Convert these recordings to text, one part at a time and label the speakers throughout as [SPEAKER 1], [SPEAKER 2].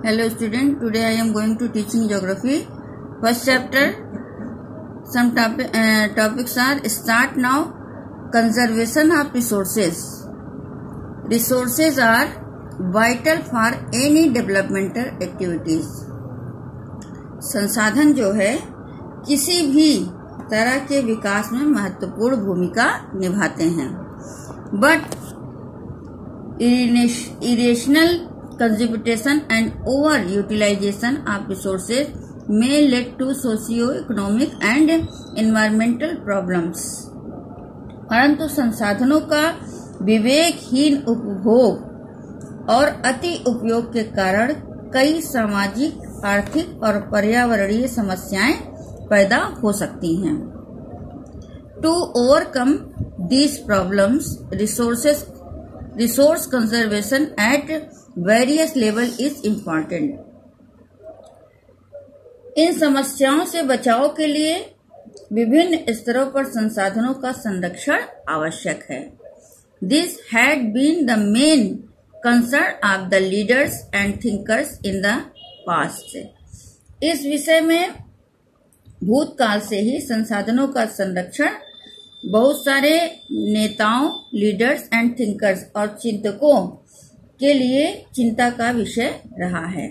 [SPEAKER 1] Hello student, today I am going to teaching geography. First chapter, some topics are start now. Conservation of resources. Resources are vital for any developmental activities. संसाधन जो है किसी भी तरह के विकास में महत्वपूर्ण भूमिका निभाते हैं. But irrational conservation and over utilization of resources may lead to socio-economic and environmental problems. परंतु संसाधनों का विवेकहीन उपभोग और अति उपयोग के कारण कई सामाजिक, आर्थिक और पर्यावरणीय समस्याएं पैदा हो सकती हैं. To overcome these problems, resource conservation at various level is important. इन समस्याओं से बचाव के लिए विभिन्न स्तरों पर संसाधनों का संरक्षण आवश्यक है. This had been the main concern of the leaders and thinkers in the past. इस विषय में भूतकाल से ही संसाधनों का संरक्षण बहुत सारे नेताओं, लीडर्स एंड थिंकर्स और चिंतकों के लिए चिंता का विषय रहा है.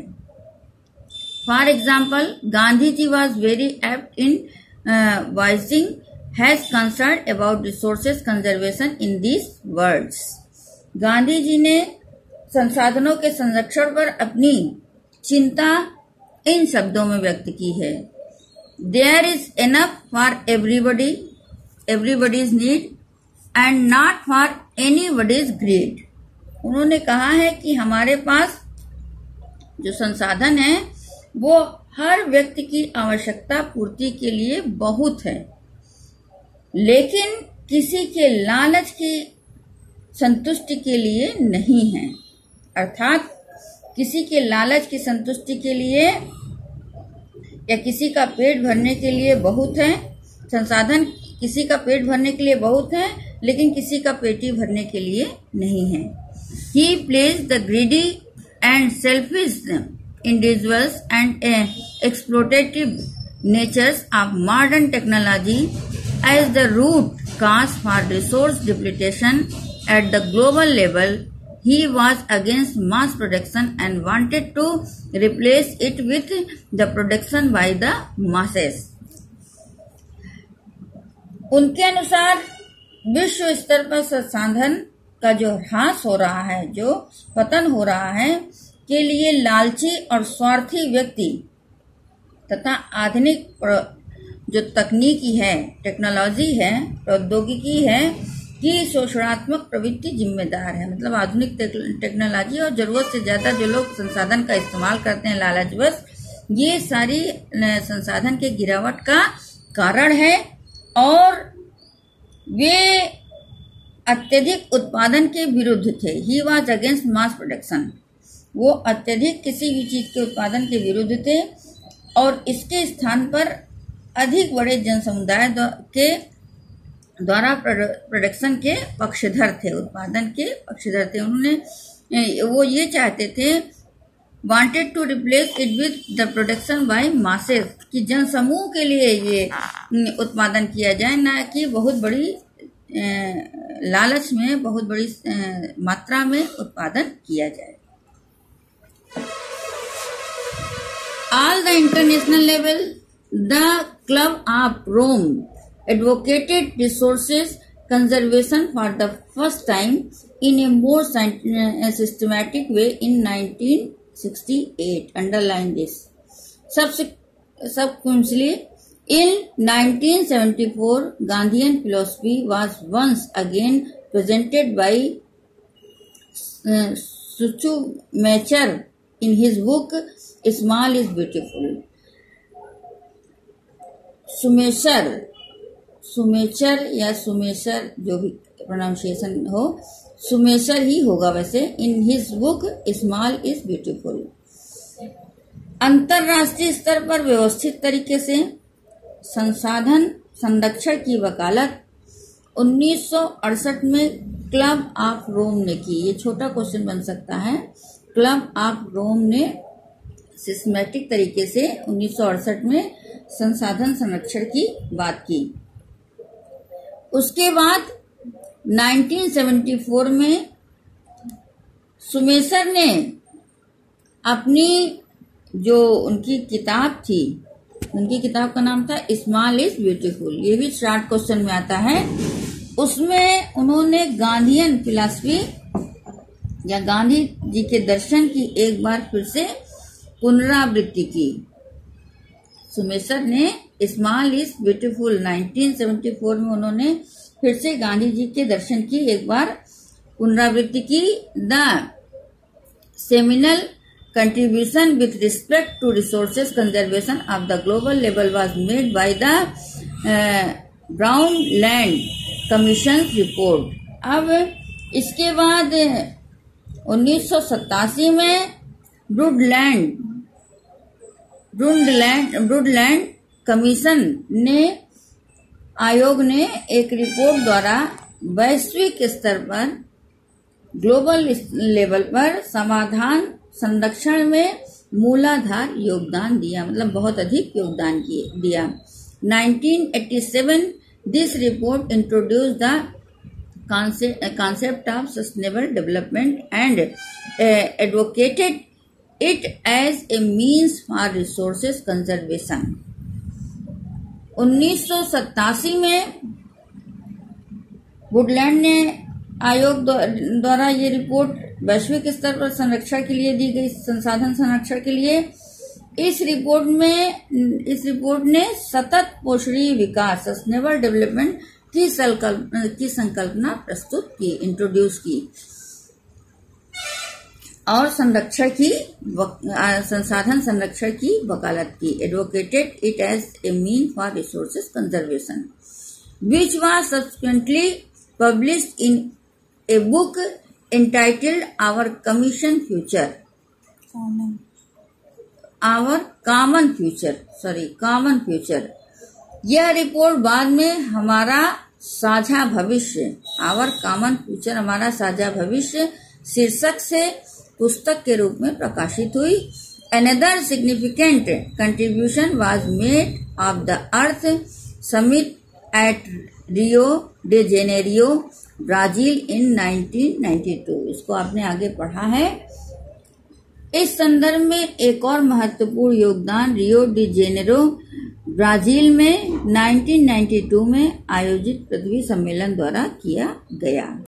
[SPEAKER 1] For example, Gandhi ji was very apt in voicing has concern about resources conservation in these words. Gandhi ji ने संसाधनों के संरक्षण पर अपनी चिंता इन शब्दों में व्यक्त की है. There is enough for everybody's need and not for anybody's greed. उन्होंने कहा है कि हमारे पास जो संसाधन है वो हर व्यक्ति की आवश्यकता पूर्ति के लिए बहुत है, लेकिन किसी के लालच की संतुष्टि के लिए नहीं है. अर्थात किसी के लालच की संतुष्टि के लिए या किसी का पेट भरने के लिए बहुत है. संसाधन किसी का पेट भरने के लिए बहुत है, लेकिन किसी का पेटी भरने के लिए नहीं है. He plays the greedy and selfish individuals and exploitative natures of modern technology as the root cause for resource depletion at the global level. He was against mass production and wanted to replace it with the production by the masses. उनके अनुसार विश्व स्तर पर संसाधन का जो ह्रास हो रहा है, जो पतन हो रहा है, के लिए लालची और स्वार्थी व्यक्ति तथा आधुनिक जो तकनीकी है, टेक्नोलॉजी है, प्रौद्योगिकी है कि शोषणात्मक प्रवृत्ति जिम्मेदार है. मतलब आधुनिक टेक्नोलॉजी और जरूरत से ज्यादा जो लोग संसाधन का इस्तेमाल करते हैं लालचवश, ये सारी संसाधन के गिरावट का कारण है. और वे अत्यधिक उत्पादन के विरुद्ध थे. He was against mass production. वो अत्यधिक किसी भी चीज के उत्पादन के विरुद्ध थे और इसके स्थान पर अधिक बड़े जनसमुदाय के द्वारा प्रोडक्शन के पक्षधर थे, उत्पादन के पक्षधर थे. उन्होंने वो ये चाहते थे, wanted to replace it with the production by masses, कि जनसमूह के लिए ये उत्पादन किया जाए, ना कि बहुत बड़ी लालच में बहुत बड़ी मात्रा में उत्पादन किया जाए. All the international level, the Club of Rome advocated resources conservation for the first time in a more systematic way in 1968. Underline this. Subsequently, in 1974, Gandhian philosophy was once again presented by Schumacher in his book "Small is Beautiful." सुमेशर या सुमेशर जो भी pronunciation हो, सुमेशर ही होगा वैसे. In his book small is beautiful. अंतरराष्ट्रीय स्तर पर व्यवस्थित तरीके से संसाधन संरक्षण की वकालत 1968 में क्लब ऑफ रोम ने की. ये छोटा क्वेश्चन बन सकता है. क्लब ऑफ रोम ने सिस्टमैटिक तरीके से 1968 में संसाधन संरक्षण की बात की। उसके बाद 1974 में सुमेसर ने अपनी जो उनकी किताब थी, उनकी किताब का नाम था स्मॉल इज ब्यूटीफुल, ये भी शॉर्ट क्वेश्चन में आता है। उसमें उन्होंने गांधीयन फिलॉसफी या गांधी जी के दर्शन की एक बार फिर से पुनरावृत्ति की। सुमेसर ने स्मॉल इज ब्यूटीफुल 1974 में उन्होंने फिर से गांधी जी के दर्शन की एक बार पुनरावृत्ति की। The seminal contribution with respect to resources conservation of the global level was made by the Brownland Commission report। अब इसके बाद 1987 में ब्रूडलैंड कमीशन ने आयोग ने एक रिपोर्ट द्वारा वैश्विक स्तर पर ग्लोबल लेवल पर समाधान संरक्षण में मूलाधार योगदान दिया, मतलब बहुत अधिक योगदान दिया। 1987 this report introduce the concept of sustainable development and advocated it as a means for resources conservation। 1987 में वुडलैंड ने आयोग द्वारा ये रिपोर्ट वैश्विक स्तर पर संरक्षण के लिए दी गई, संसाधन संरक्षण के लिए। इस रिपोर्ट ने सतत पोषणीय विकास सस्टेनेबल डेवलपमेंट की संकल्पना प्रस्तुत की, इंट्रोड्यूस की और संसाधन संरक्षण की वकालत की। Advocated it as a mean for resources conservation which was subsequently published in a book entitled Our Common Future। यह रिपोर्ट बाद में हमारा साझा भविष्य, Our Common Future, हमारा साझा भविष्य शीर्षक से पुस्तक के रूप में प्रकाशित हुई। Another significant contribution was made of the Earth Summit at Rio de Janeiro, Brazil in 1992। इसको आपने आगे पढ़ा है। इस संदर्भ में एक और महत्वपूर्ण योगदान रियो डी जेनेरो ब्राजील में 1992 में आयोजित पृथ्वी सम्मेलन द्वारा किया गया।